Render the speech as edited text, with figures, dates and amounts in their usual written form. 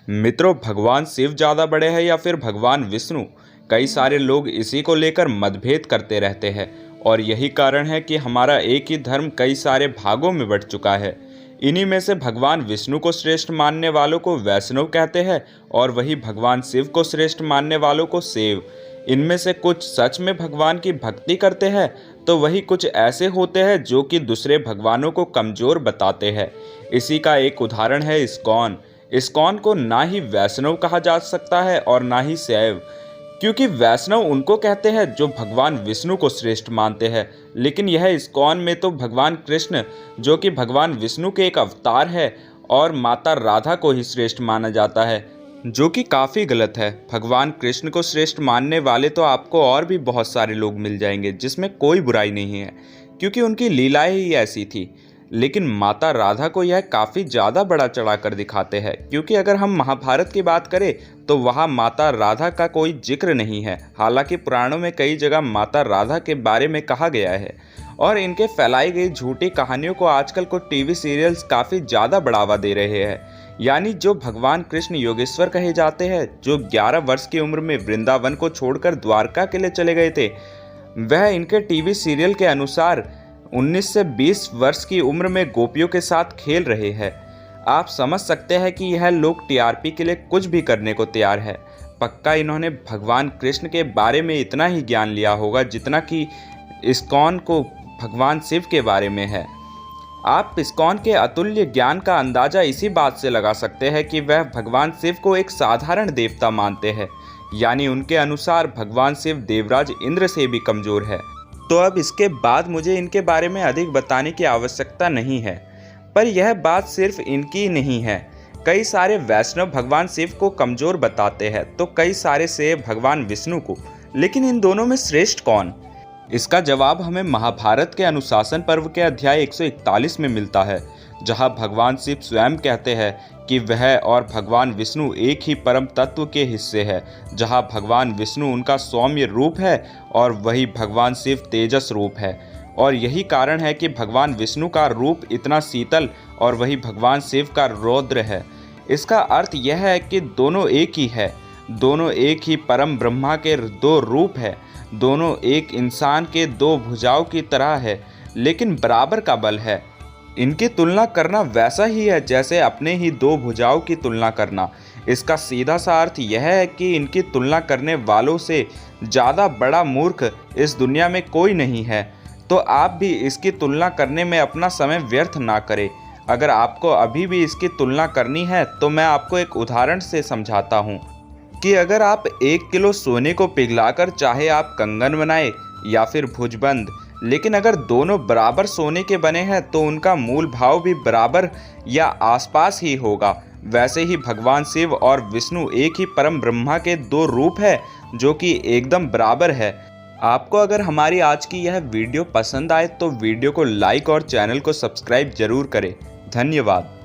मित्रों, भगवान शिव ज़्यादा बड़े हैं या फिर भगवान विष्णु? कई सारे लोग इसी को लेकर मतभेद करते रहते हैं और यही कारण है कि हमारा एक ही धर्म कई सारे भागों में बंट चुका है। इन्हीं में से भगवान विष्णु को श्रेष्ठ मानने वालों को वैष्णव कहते हैं और वही भगवान शिव को श्रेष्ठ मानने वालों को शैव। इनमें से कुछ सच में भगवान की भक्ति करते हैं तो वही कुछ ऐसे होते हैं जो कि दूसरे भगवानों को कमज़ोर बताते हैं। इसी का एक उदाहरण है इस्कॉन। इस्कॉन को ना ही वैष्णव कहा जा सकता है और ना ही शैव, क्योंकि वैष्णव उनको कहते हैं जो भगवान विष्णु को श्रेष्ठ मानते हैं, लेकिन यह इस्कॉन में तो भगवान कृष्ण जो कि भगवान विष्णु के एक अवतार है और माता राधा को ही श्रेष्ठ माना जाता है, जो कि काफ़ी गलत है। भगवान कृष्ण को श्रेष्ठ मानने वाले तो आपको और भी बहुत सारे लोग मिल जाएंगे जिसमें कोई बुराई नहीं है, क्योंकि उनकी लीलाएं ही ऐसी थी। लेकिन माता राधा को यह काफ़ी ज़्यादा बड़ा चढ़ा कर दिखाते हैं, क्योंकि अगर हम महाभारत की बात करें तो वहाँ माता राधा का कोई जिक्र नहीं है। हालांकि पुराणों में कई जगह माता राधा के बारे में कहा गया है और इनके फैलाई गई झूठी कहानियों को आजकल को टीवी सीरियल्स काफ़ी ज़्यादा बढ़ावा दे रहे हैं। यानी जो भगवान कृष्ण योगेश्वर कहे जाते हैं, जो 11 वर्ष की उम्र में वृंदावन को छोड़कर द्वारका के लिए चले गए थे, वह इनके टीवी सीरियल के अनुसार 19 से 20 वर्ष की उम्र में गोपियों के साथ खेल रहे हैं। आप समझ सकते हैं कि यह लोग टीआरपी के लिए कुछ भी करने को तैयार है। पक्का इन्होंने भगवान कृष्ण के बारे में इतना ही ज्ञान लिया होगा जितना कि इस्कॉन को भगवान शिव के बारे में है। आप इस्कॉन के अतुल्य ज्ञान का अंदाज़ा इसी बात से लगा सकते हैं कि वह भगवान शिव को एक साधारण देवता मानते हैं, यानी उनके अनुसार भगवान शिव देवराज इंद्र से भी कमज़ोर है। तो अब इसके बाद मुझे इनके बारे में अधिक बताने की आवश्यकता नहीं है, पर यह बात सिर्फ इनकी नहीं है। कई सारे वैष्णव भगवान शिव को कमज़ोर बताते हैं तो कई सारे शैव भगवान विष्णु को। लेकिन इन दोनों में श्रेष्ठ कौन? इसका जवाब हमें महाभारत के अनुशासन पर्व के अध्याय 141 में मिलता है, जहां भगवान शिव स्वयं कहते हैं कि वह और भगवान विष्णु एक ही परम तत्व के हिस्से हैं, जहां भगवान विष्णु उनका सौम्य रूप है और वही भगवान शिव तेजस रूप है। और यही कारण है कि भगवान विष्णु का रूप इतना शीतल और वही भगवान शिव का रौद्र है। इसका अर्थ यह है कि दोनों एक ही है, दोनों एक ही परम ब्रह्मा के दो रूप है, दोनों एक इंसान के दो भुजाओं की तरह है, लेकिन बराबर का बल है। इनकी तुलना करना वैसा ही है जैसे अपने ही दो भुजाओं की तुलना करना। इसका सीधा सा अर्थ यह है कि इनकी तुलना करने वालों से ज़्यादा बड़ा मूर्ख इस दुनिया में कोई नहीं है। तो आप भी इसकी तुलना करने में अपना समय व्यर्थ ना करें। अगर आपको अभी भी इसकी तुलना करनी है तो मैं आपको एक उदाहरण से समझाता हूँ कि अगर आप 1 किलो सोने को पिघलाकर चाहे आप कंगन बनाए या फिर भुजबंद, लेकिन अगर दोनों बराबर सोने के बने हैं तो उनका मूल भाव भी बराबर या आसपास ही होगा। वैसे ही भगवान शिव और विष्णु एक ही परम ब्रह्मा के दो रूप है जो कि एकदम बराबर है। आपको अगर हमारी आज की यह वीडियो पसंद आए तो वीडियो को लाइक और चैनल को सब्सक्राइब जरूर करें। धन्यवाद।